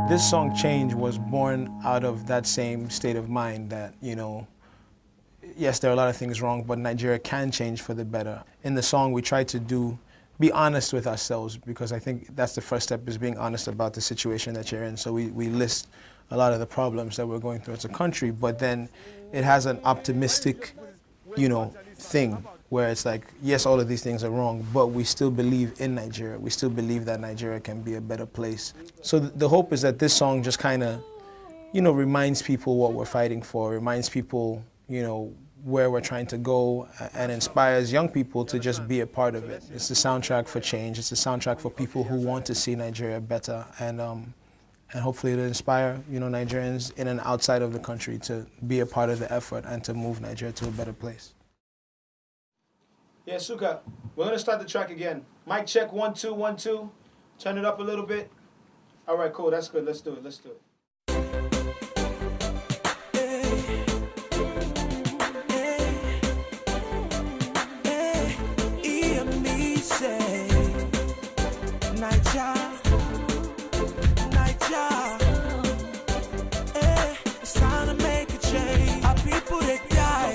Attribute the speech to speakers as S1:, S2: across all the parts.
S1: This song, Change, was born out of that same state of mind that, you know, yes, there are a lot of things wrong, but Nigeria can change for the better. In the song, we try to be honest with ourselves, because I think that's the first step, is being honest about the situation that you're in. So we list a lot of the problems that we're going through as a country, but then it has an optimistic, you know, thing where it's like, yes, all of these things are wrong, but we still believe in Nigeria. We still believe that Nigeria can be a better place. So the hope is that this song just kind of, you know, reminds people what we're fighting for, reminds people, you know, where we're trying to go, and inspires young people to just be a part of it. It's the soundtrack for change. It's the soundtrack for people who want to see Nigeria better, and hopefully it'll inspire, you know, Nigerians in and outside of the country to be a part of the effort and to move Nigeria to a better place. Yeah, Suka, we're gonna start the track again. Mic check, 1 2 1 2. Turn it up a little bit. All right, cool. That's good. Let's do it. Let's do it.
S2: It's time to make a change. Our people, they die.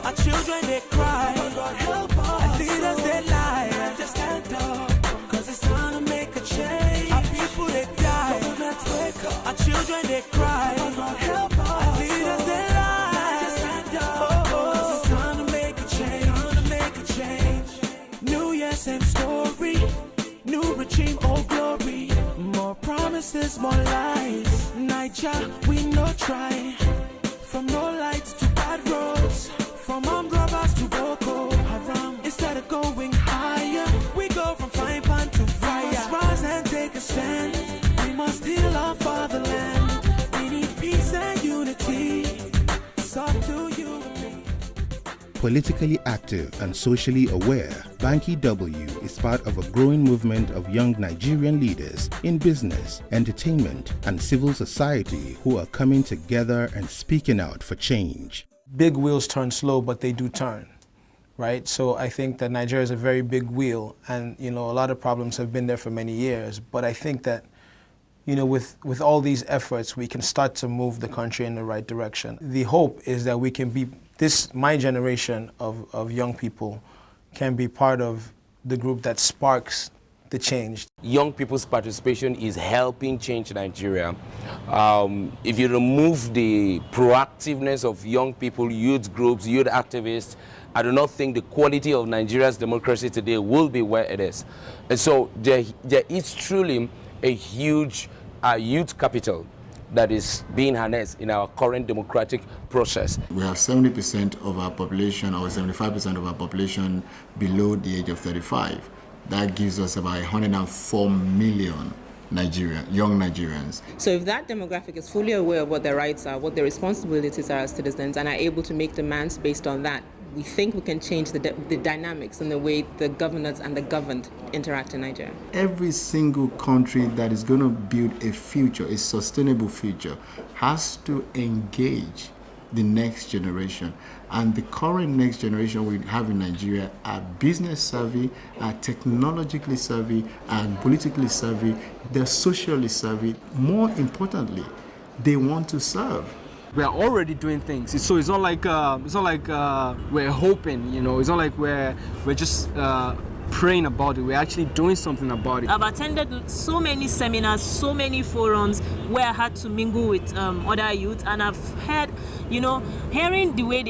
S2: Our children, they cry. Our leaders, they lie. Just stand up, cause it's time to make a change. Our people, they die. Our children, they cry. Our leaders, they lie. Just stand up, cause it's time to make a change. Time to make a change. New year, same story. New regime, all glory. More promises, more lies. Niger, we no try. From no lights to bad roads, from armed robbers to Boko Haram. Instead of going higher, we go from frying pan to fire. We must rise and take a stand. We must heal our fatherland. We need peace and unity. It's up to you and me.
S3: Politically active and socially aware, Banky W is part of a growing movement of young Nigerian leaders in business, entertainment, and civil society who are coming together and speaking out for change.
S1: Big wheels turn slow, but they do turn, right? So I think that Nigeria is a very big wheel, and, you know, a lot of problems have been there for many years, but I think that, you know, with all these efforts, we can start to move the country in the right direction. The hope is that we can be, my generation of young people can be part of the group that sparks the change.
S4: Young people's participation is helping change Nigeria. If you remove the proactiveness of young people, youth groups, youth activists, I do not think the quality of Nigeria's democracy today will be where it is. And so there is truly a huge youth capital that is being harnessed in our current democratic process.
S5: We have 70% of our population, or 75% of our population below the age of 35. That gives us about 104 million young Nigerians.
S6: So if that demographic is fully aware of what their rights are, what their responsibilities are as citizens, and are able to make demands based on that, we think we can change the dynamics and the way the governors and the governed interact in Nigeria.
S5: Every single country that is going to build a future, a sustainable future, has to engage the next generation. And the current next generation we have in Nigeria are business savvy, are technologically savvy, are politically savvy, they're socially savvy. More importantly, they want to serve.
S7: We are already doing things, so it's not like we're hoping, you know. It's not like we're just praying about it. We're actually doing something about it.
S8: I've attended so many seminars, so many forums where I had to mingle with other youth, and I've heard, you know, hearing the way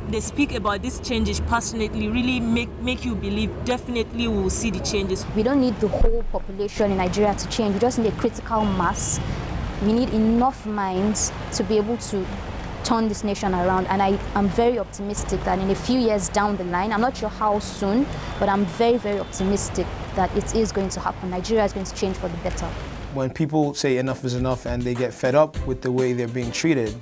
S8: they speak about these changes passionately really make you believe definitely we will see the changes.
S9: We don't need the whole population in Nigeria to change. We just need a critical mass. We need enough minds to be able to turn this nation around, and I am very optimistic that in a few years down the line, I'm not sure how soon, but I'm very, very optimistic that it is going to happen. Nigeria is going to change for the better.
S1: When people say enough is enough and they get fed up with the way they're being treated,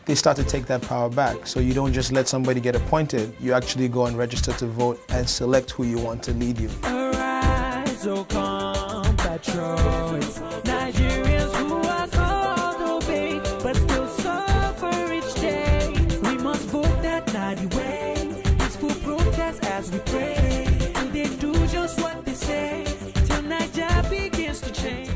S1: they start to take that power back. So you don't just let somebody get appointed, you actually go and register to vote and select who you want to lead you.
S2: Arise, O compatriots, Nigerians who are called obey, but still suffer each day. We must vote that naughty way, peaceful protest as we pray. Will they do just what they say, till Nigeria begins to change?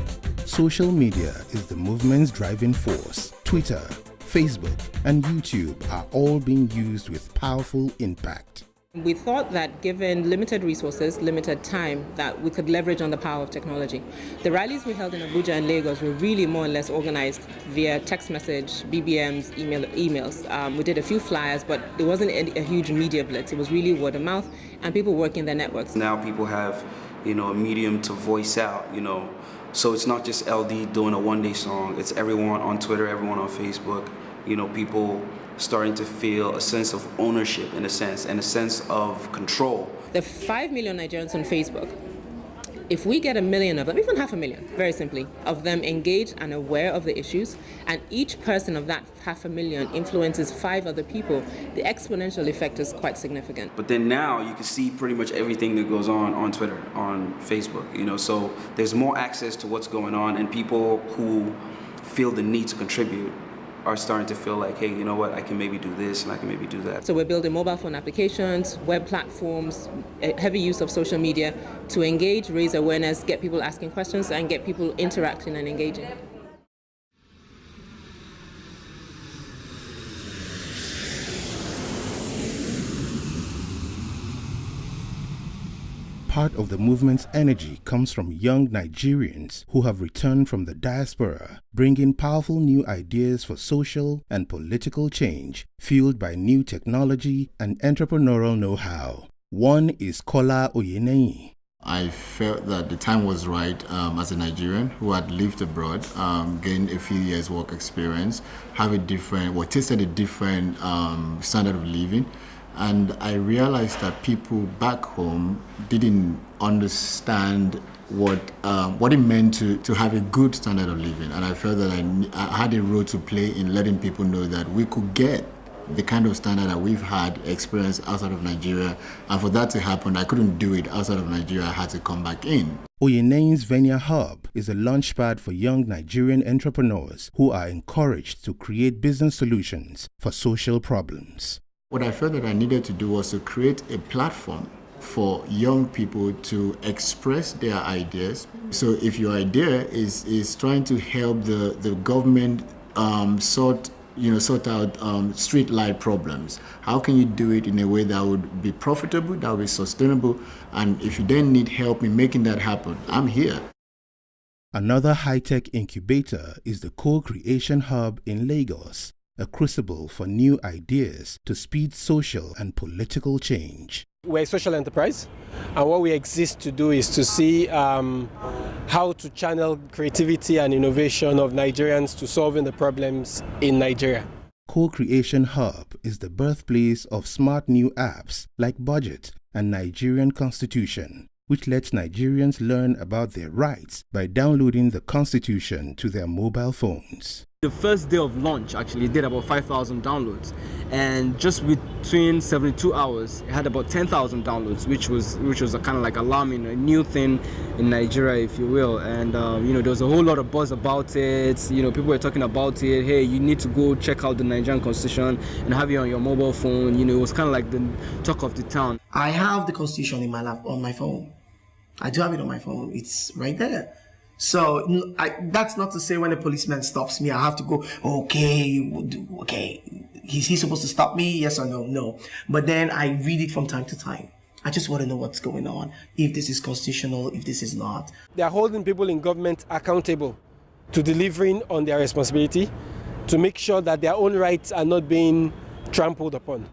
S3: social media is the movement's driving force. Twitter, Facebook, and YouTube are all being used with powerful impact.
S6: We thought that given limited resources, limited time, that we could leverage on the power of technology. The rallies we held in Abuja and Lagos were really more or less organized via text message, BBMs, emails. We did a few flyers, but it wasn't a huge media blitz. It was really word of mouth and people working their networks.
S10: Now people have, a medium to voice out, So it's not just LD doing a one-day song. It's everyone on Twitter, everyone on Facebook. People starting to feel a sense of ownership in a sense, and a sense of control.
S6: The 5 million Nigerians on Facebook, if we get 1 million of them, even 500,000, very simply, of them engaged and aware of the issues, and each person of that 500,000 influences 5 other people, the exponential effect is quite significant.
S10: But then now you can see pretty much everything that goes on Twitter, on Facebook, so there's more access to what's going on, and people who feel the need to contribute are starting to feel like, hey, you know what, I can maybe do this and I can maybe do that.
S6: So we're building mobile phone applications, web platforms, heavy use of social media to engage, raise awareness, get people asking questions, and get people interacting and engaging.
S3: Part of the movement's energy comes from young Nigerians who have returned from the diaspora, bringing powerful new ideas for social and political change, fueled by new technology and entrepreneurial know-how. One is Kola Oyeneyi.
S5: I felt that the time was right as a Nigerian who had lived abroad, gained a few years work experience, tasted a different standard of living. And I realized that people back home didn't understand what it meant to have a good standard of living. And I felt that I had a role to play in letting people know that we could get the kind of standard that we've had experienced outside of Nigeria. And for that to happen, I couldn't do it outside of Nigeria. I had to come back in.
S3: Oyeneyi's Venia Hub is a launchpad for young Nigerian entrepreneurs who are encouraged to create business solutions for social problems.
S5: What I felt that I needed to do was to create a platform for young people to express their ideas. So if your idea is trying to help the government sort out street light problems, how can you do it in a way that would be profitable, that would be sustainable? And if you then need help in making that happen, I'm here.
S3: Another high-tech incubator is the Co-Creation Hub in Lagos, a crucible for new ideas to speed social and political change.
S11: We're a social enterprise, and what we exist to do is to see how to channel creativity and innovation of Nigerians to solving the problems in Nigeria.
S3: Co-Creation Hub is the birthplace of smart new apps like Budget and Nigerian Constitution, which lets Nigerians learn about their rights by downloading the Constitution to their mobile phones.
S7: The first day of launch actually did about 5,000 downloads, and just between 72 hours it had about 10,000 downloads, which was a kind of like alarming, a new thing in Nigeria, if you will. And there was a whole lot of buzz about it. People were talking about it. Hey, you need to go check out the Nigerian Constitution and have it on your mobile phone. It was kind of like the talk of the town.
S12: I have the Constitution in my lap on my phone. I do have it on my phone. It's right there. So that's not to say when a policeman stops me, I have to go, okay, is he supposed to stop me? Yes or no? No. But then I read it from time to time. I just want to know what's going on, if this is constitutional, if this is not.
S11: They are holding people in government accountable to delivering on their responsibility, to make sure that their own rights are not being trampled upon.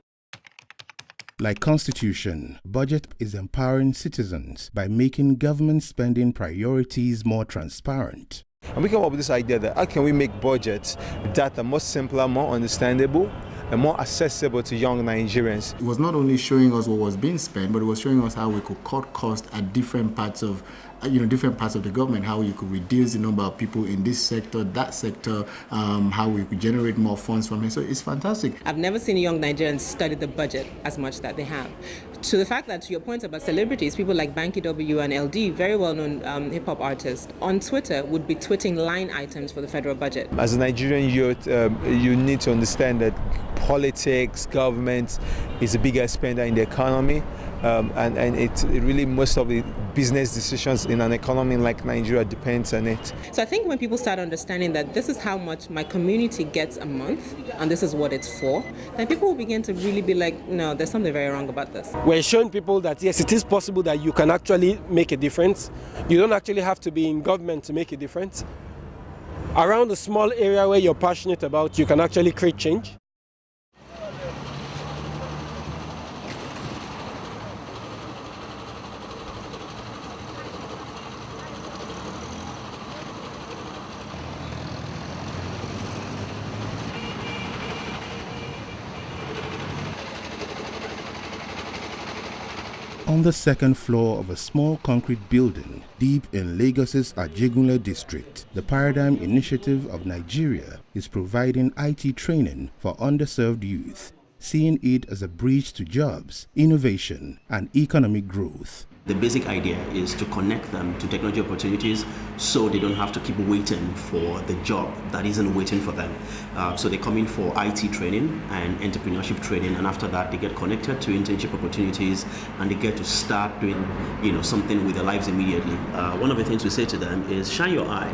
S3: Like Constitution, Budget is empowering citizens by making government spending priorities more transparent.
S13: And we came up with this idea that how can we make budgets that are more simpler, more understandable, and more accessible to young Nigerians.
S5: It was not only showing us what was being spent, but it was showing us how we could cut costs at different parts of the government, how you could reduce the number of people in this sector, that sector, how we could generate more funds from it. So it's fantastic.
S6: I've never seen young Nigerians study the budget as much that they have. To the fact that, to your point about celebrities, people like Banky W and LD, very well-known hip-hop artists, on Twitter would be tweeting line items for the federal budget.
S13: As a Nigerian youth, you need to understand that politics, government is the biggest spender in the economy, and it really, most of the business decisions in an economy like Nigeria depends on it.
S6: So I think when people start understanding that this is how much my community gets a month and this is what it's for, then people will begin to really be like, no, there's something very wrong about this.
S11: We're showing people that yes, it is possible that you can actually make a difference. You don't actually have to be in government to make a difference. Around a small area where you're passionate about, you can actually create change.
S3: On the second floor of a small concrete building deep in Lagos's Ajegunle district, the Paradigm Initiative of Nigeria is providing IT training for underserved youth, seeing it as a bridge to jobs, innovation, and economic growth.
S14: The basic idea is to connect them to technology opportunities so they don't have to keep waiting for the job that isn't waiting for them. So they come in for IT training and entrepreneurship training, and after that they get connected to internship opportunities and they get to start doing something with their lives immediately. One of the things we say to them is shine your eye,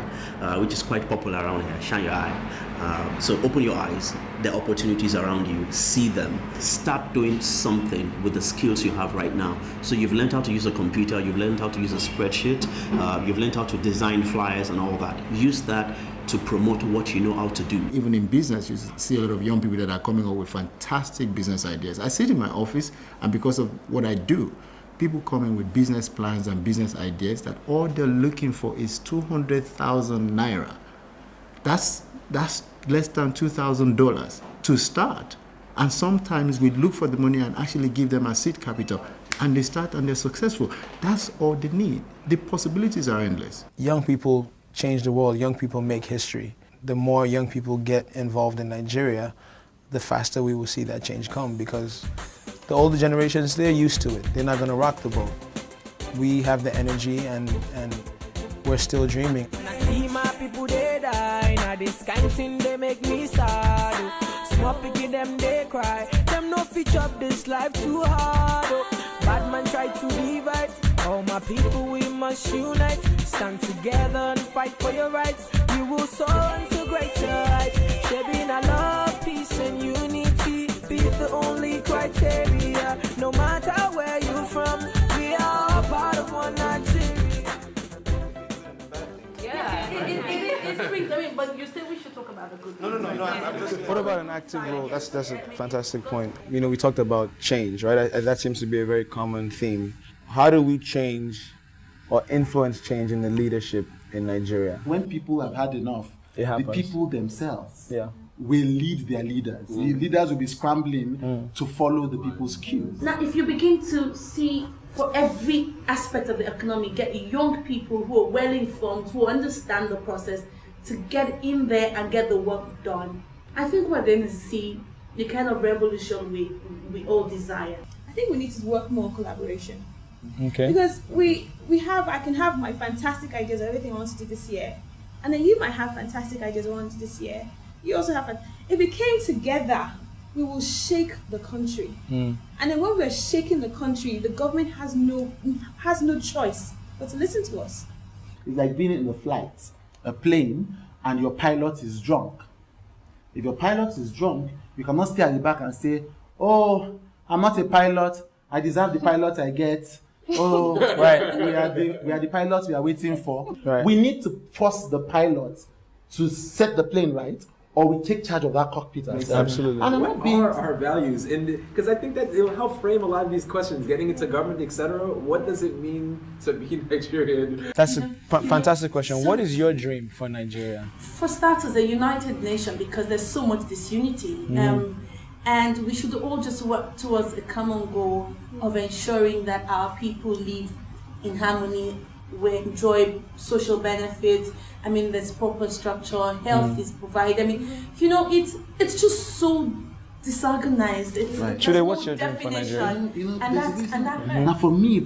S14: which is quite popular around here, shine your eye. So open your eyes, the opportunities around you, see them, start doing something with the skills you have right now. So you've learned how to use a computer, you've learned how to use a spreadsheet, you've learned how to design flyers and all that. Use that to promote what you know how to do.
S5: Even in business, you see a lot of young people that are coming up with fantastic business ideas. I sit in my office, and because of what I do, people come in with business plans and business ideas that all they're looking for is 200,000 naira. That's less than $2,000 to start. And sometimes we look for the money and actually give them a seed capital, and they start and they're successful. That's all they need. The possibilities are endless.
S1: Young people change the world. Young people make history. The more young people get involved in Nigeria, the faster we will see that change come, because the older generations, they're used to it. They're not going to rock the boat. We have the energy, and we're still dreaming.
S2: I see my people, they die. Now this kind of thing, they make me sad. Small picky, them, they cry. Them no feature up this life too hard. Bad man try to divide. All my people, we must unite. Stand together and fight for your rights. You will soar into greater heights. Shaping our love, peace, and unity be the only criteria. No matter where you're from, we are all part of one Nigeria.
S15: Yeah, it brings. I mean, but you say we should talk about the good.
S1: No. What about an active role? That's a fantastic point. We talked about change, right? That seems to be a very common theme. How do we change or influence change in the leadership in Nigeria?
S16: When people have had enough, the people themselves will lead their leaders. The leaders will be scrambling to follow the people's cues.
S15: Now, if you begin to see for every aspect of the economy, get young people who are well informed, who understand the process, to get in there and get the work done, I think we're going to see the kind of revolution we all desire.
S17: I think we need to work more on collaboration.
S1: Okay.
S17: Because I can have my fantastic ideas of everything I want to do this year, and then you might have fantastic ideas I want to do this year. You also have, if we came together, we will shake the country. And then when we're shaking the country, the government has no choice but to listen to us.
S16: It's like being in a plane, and your pilot is drunk. If your pilot is drunk, you cannot stay at the back and say, "Oh, I'm not a pilot. I deserve the pilot I get. Oh, right. We are the pilots we are waiting for." Right. We need to force the pilot to set the plane right, or we take charge of that cockpit ourselves.
S1: Absolutely.
S18: And what are our values? Because I think that it will help frame a lot of these questions, getting into government, etc. What does it mean to be Nigerian?
S1: That's a fantastic question. What is your dream for Nigeria?
S15: For starters, a united nation, because there's so much disunity. And we should all just work towards a common goal of ensuring that our people live in harmony, we enjoy social benefits. I mean, there's proper structure, health is provided. I mean, it's just so disorganized. It's
S1: Chude, what's your dream for Nigeria?
S16: Now, for me,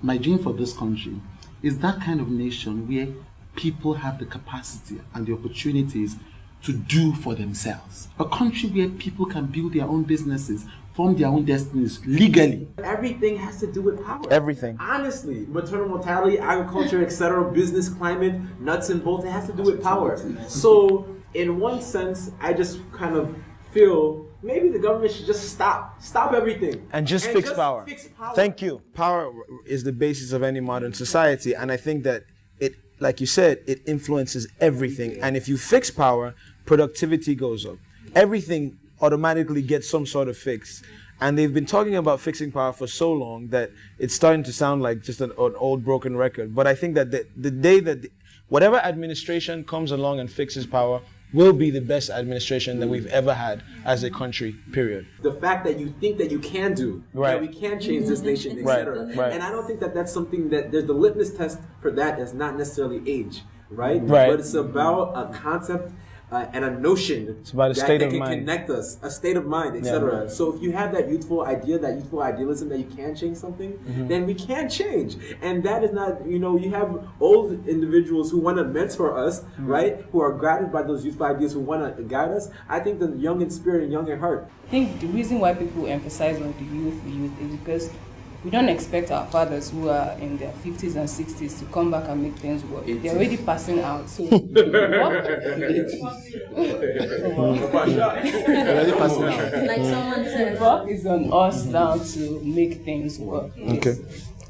S16: my dream for this country is that kind of nation where people have the capacity and the opportunities to do for themselves. A country where people can build their own businesses form their own destinies legally.
S18: Everything has to do with power.
S1: Everything.
S18: Honestly, maternal mortality, agriculture, etc., business climate, nuts and bolts, it has to do with power. So, in one sense, I just kind of feel maybe the government should just stop everything.
S1: And just fix power. Thank you. Power is the basis of any modern society, and I think that it, like you said, it influences everything. And if you fix power, productivity goes up. Everything automatically gets some sort of fix. And they've been talking about fixing power for so long that it's starting to sound like just an old broken record. But I think that the day that whatever administration comes along and fixes power will be the best administration that we've ever had as a country, period.
S18: The fact that you think that you can do, that we can change this nation, etc.
S1: Right.
S18: And I don't think that that's something that, there's the litmus test for that is not necessarily age, right?
S1: Right.
S18: But it's about a concept and a notion
S1: it's about a
S18: that
S1: state of
S18: can
S1: mind.
S18: Connect us, a state of mind, etc.
S1: Yeah.
S18: So if you have that youthful idea, that youthful idealism that you can change something, then we can change. And that is not, you have old individuals who want to mentor us, right? Who are guided by those youthful ideas, who want to guide us. I think the young in spirit and young in heart.
S19: I think the reason why people emphasize on the youth is because we don't expect our fathers who are in their 50s and 60s to come back and make things work. They're already passing out. So
S15: Like someone said,
S19: work is on us now to make things work.
S1: Okay.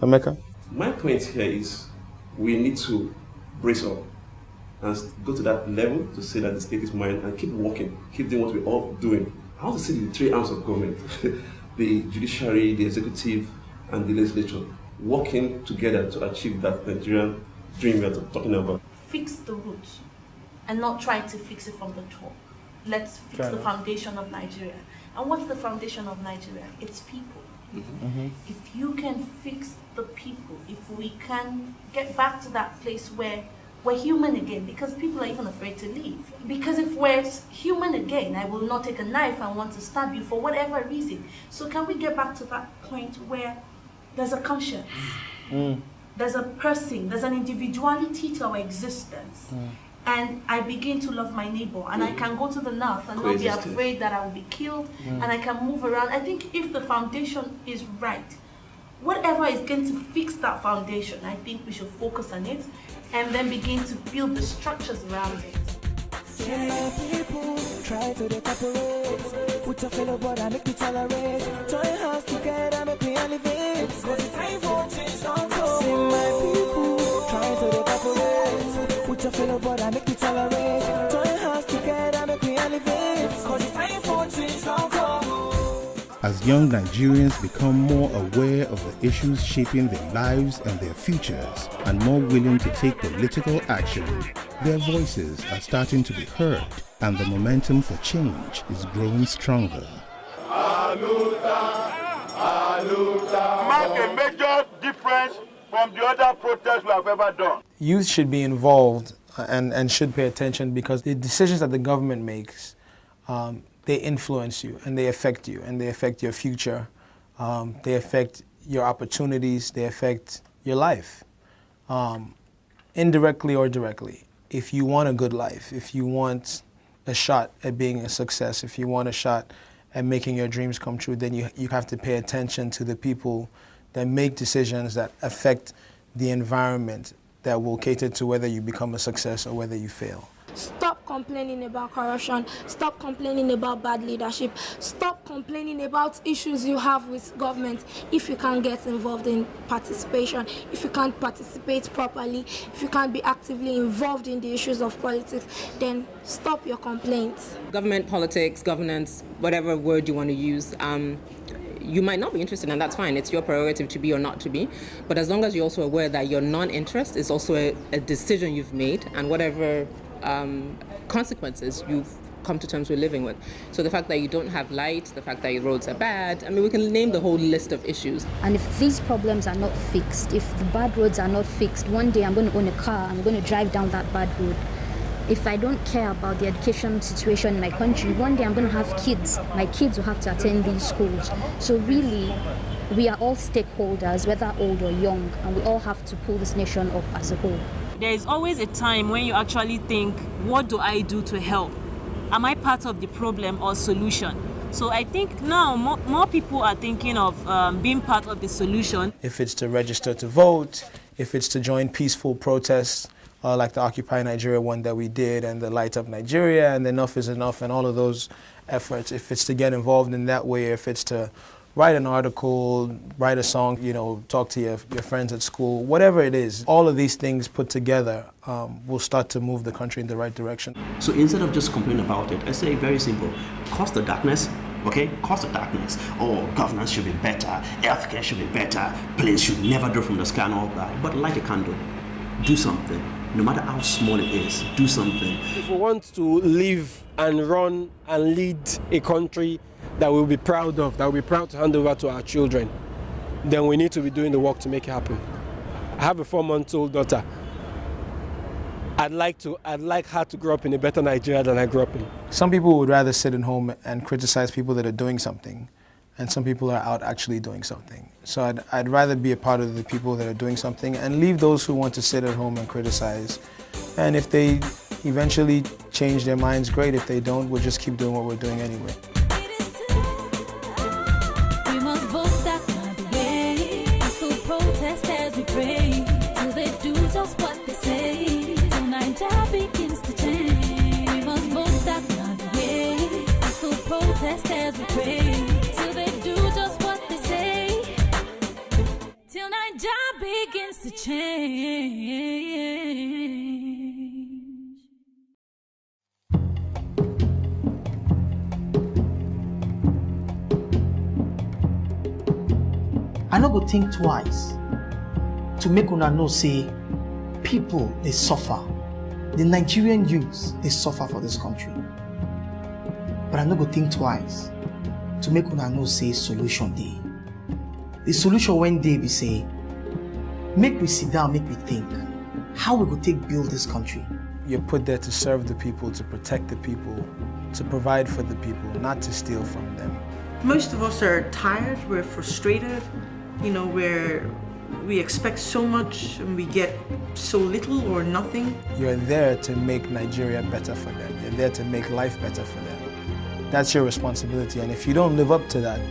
S1: Emeka?
S20: My point here is we need to brace up and go to that level to say that the state is mine and keep working, keep doing what we're all doing. I want to see the three arms of government, the judiciary, the executive, and the legislature working together to achieve that Nigerian dream we're talking about.
S15: fix the roots and not try to fix it from the top. Let's fix the foundation of Nigeria. And what's the foundation of Nigeria? It's people. If you can fix the people, if we can get back to that place where we're human again, because people are even afraid to leave. Because if we're human again, I will not take a knife and want to stab you for whatever reason. So can we get back to that point where there's a conscience, there's a person, there's an individuality to our existence. And I begin to love my neighbor, and I can go to the north and not be afraid that I will be killed, and I can move around. I think if the foundation is right, whatever is going to fix that foundation, I think we should focus on it and then begin to build the structures around it.
S2: People try to cooperate. Put your fellow brother, make me tolerate. Join hands together, make me elevate. Cause it's time for change, don't go. See my people try to cooperate. Put your fellow brother, make me tolerate. Join hands together, make me elevate. Cause it's time for change, don't go.
S3: As young Nigerians become more aware of the issues shaping their lives and their futures, and more willing to take political action, their voices are starting to be heard, and the momentum for change is growing stronger.
S21: Make a major difference from the other protests we have ever done.
S1: Youth should be involved and should pay attention, because the decisions that the government makes, they influence you and they affect you and they affect your future. They affect your opportunities. They affect your life, indirectly or directly. If you want a good life, if you want a shot at being a success, if you want a shot at making your dreams come true, then you have to pay attention to the people that make decisions that affect the environment that will cater to whether you become a success or whether you fail.
S22: Stop complaining about corruption. Stop complaining about bad leadership. Stop complaining about issues you have with government. If you can't get involved in participation, if you can't participate properly, if you can't be actively involved in the issues of politics, then stop your complaints.
S6: Government, politics, governance, whatever word you want to use, you might not be interested, and that's fine. It's your prerogative to be or not to be. But as long as you're also aware that your non-interest is also a decision you've made, and whatever consequences you've come to terms with living with. So the fact that you don't have light, the fact that your roads are bad, I mean, we can name the whole list of issues.
S9: And if these problems are not fixed, if the bad roads are not fixed, one day I'm going to own a car, I'm going to drive down that bad road. If I don't care about the education situation in my country, one day I'm going to have kids. My kids will have to attend these schools. So really, we are all stakeholders, whether old or young, and we all have to pull this nation up as a whole.
S8: There is always a time when you actually think, what do I do to help? Am I part of the problem or solution? So I think now more people are thinking of being part of the solution.
S1: If it's to register to vote, if it's to join peaceful protests, like the Occupy Nigeria one that we did, and the Light Up Nigeria, and Enough is Enough, and all of those efforts, if it's to get involved in that way, if it's to write an article, write a song, you know, talk to your friends at school, whatever it is, all of these things put together will start to move the country in the right direction.
S14: So instead of just complaining about it, I say very simple, cause the darkness, okay? Cause the darkness. Oh, governance should be better, healthcare should be better, planes should never drop from the sky and all that. But light a candle, do something. No matter how small it is, do something.
S11: If we want to live and run and lead a country that we'll be proud of, that we'll be proud to hand over to our children, then we need to be doing the work to make it happen. I have a 4-month-old daughter. I'd like her to grow up in a better Nigeria than I grew up in.
S1: Some people would rather sit at home and criticize people that are doing something, and some people are out actually doing something. So I'd rather be a part of the people that are doing something and leave those who want to sit at home and criticize. And if they eventually change their minds, great. If they don't, we'll just keep doing what we're doing anyway.
S2: We must vote that my way. So protest as we pray. Till they do just what they say. Till Nigeria begins to change. We must vote that my way. So protest as we pray. Till Nigeria begins to change.
S12: I no go think twice to make una know say people they suffer. The Nigerian youths they suffer for this country. But I no go think twice to make una know say solution dey. The solution one day we say, make we sit down, make we think, how we go take build this country.
S1: You're put there to serve the people, to protect the people, to provide for the people, not to steal from them.
S4: Most of us are tired, we're frustrated, you know, we expect so much and we get so little or nothing.
S1: You're there to make Nigeria better for them. You're there to make life better for them. That's your responsibility, and if you don't live up to that,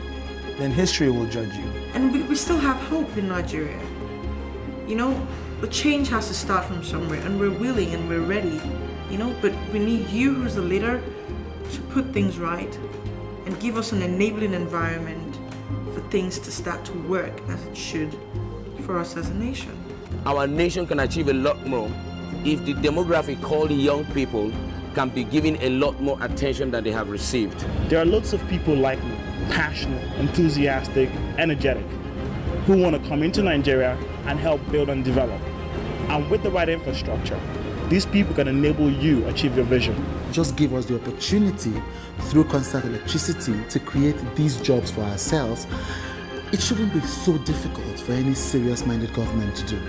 S1: then history will judge you.
S4: And we still have hope in Nigeria. You know, the change has to start from somewhere, and we're willing and we're ready, you know, but we need you who's the leader to put things right and give us an enabling environment for things to start to work as it should for us as a nation.
S10: Our nation can achieve a lot more if the demographic called young people can be given a lot more attention than they have received.
S23: There are lots of people like me, passionate, enthusiastic, energetic, who want to come into Nigeria and help build and develop. And with the right infrastructure, these people can enable you achieve your vision.
S16: Just give us the opportunity through constant electricity to create these jobs for ourselves. It shouldn't be so difficult for any serious-minded government to do.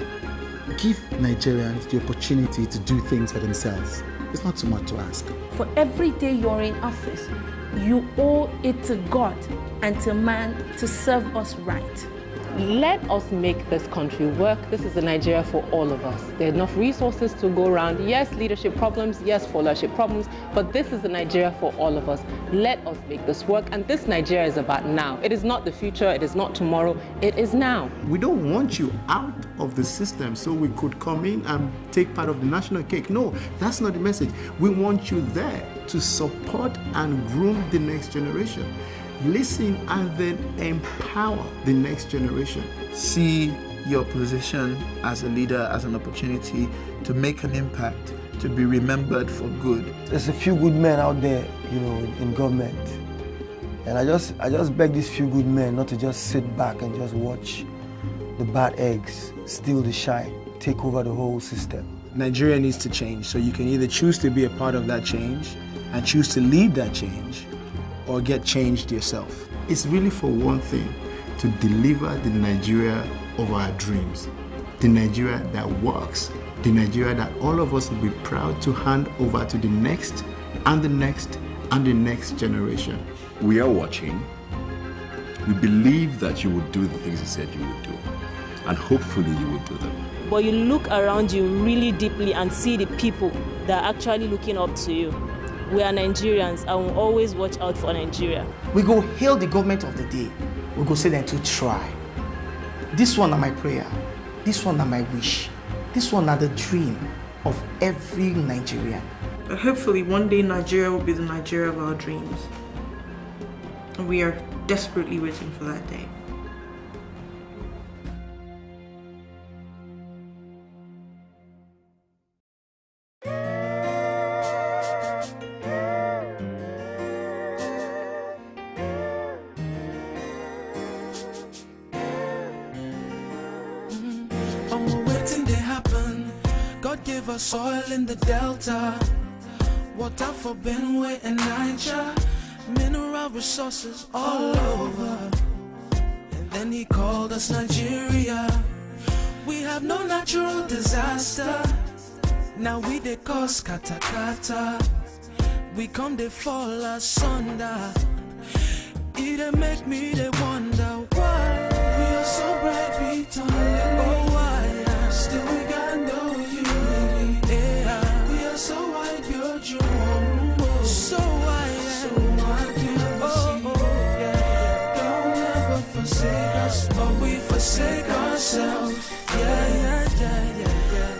S16: Give Nigerians the opportunity to do things for themselves. It's not too much to ask.
S24: For every day you're in office, you owe it to God and to man to serve us right.
S6: Let us make this country work. This is a Nigeria for all of us. There are enough resources to go around. Yes, leadership problems. Yes, followership problems. But this is a Nigeria for all of us. Let us make this work. And this Nigeria is about now. It is not the future. It is not tomorrow. It is now.
S5: We don't want you out of the system so we could come in and take part of the national cake. No, that's not the message. We want you there to support and groom the next generation. Listen and then empower the next generation.
S25: See your position as a leader as an opportunity to make an impact, to be remembered for good.
S26: There's a few good men out there, you know, in government. And I just beg these few good men not to just sit back and just watch the bad eggs steal the shine, take over the whole system.
S1: Nigeria needs to change, so you can either choose to be a part of that change and choose to lead that change, or get changed yourself.
S5: It's really for one thing, to deliver the Nigeria of our dreams, the Nigeria that works, the Nigeria that all of us will be proud to hand over to the next and the next and the next generation.
S27: We are watching. We believe that you would do the things you said you would do, and hopefully you will do them.
S8: But you look around you really deeply and see the people that are actually looking up to you. we are Nigerians and we'll always watch out for Nigeria.
S12: We go hail the government of the day. We go say them to try. This one are my prayer. This one are my wish. This one are the dream of every Nigerian.
S4: But hopefully one day Nigeria will be the Nigeria of our dreams. And we are desperately waiting for that day.
S2: Give us oil in the Delta, water for Benue and Niger, mineral resources all over. And then he called us Nigeria. We have no natural disaster. Now we dey cause kata. We come they fall asunder. It dey make me they wonder why we are so bright, we don't oh why still we got no so why you're so why can't we see? Don't ever forsake us, but we forsake ourselves. Yeah.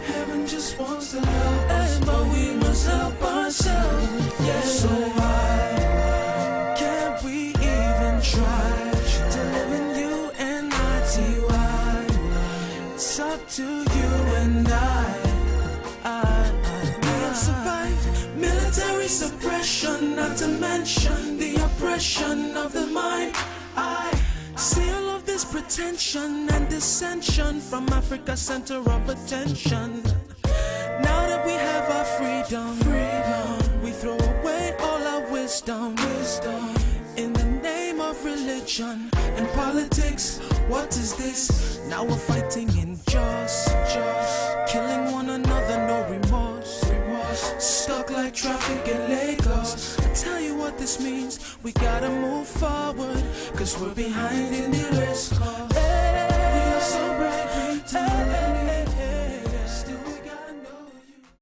S2: Heaven just wants to help us, but we must help ourselves. Yeah. So why can't we even try to live in UNITY? It's up to you and I. Military suppression, not to mention the oppression of the mind. I see all of this pretension and dissension from Africa's center of attention. Now that we have our freedom, we throw away all our wisdom. In the name of religion and politics, what is this? Now we're fighting injustice, killing one another, no remorse. Stuck like traffic in Lagos. I tell you what this means. We gotta move forward, cause we're behind in the race.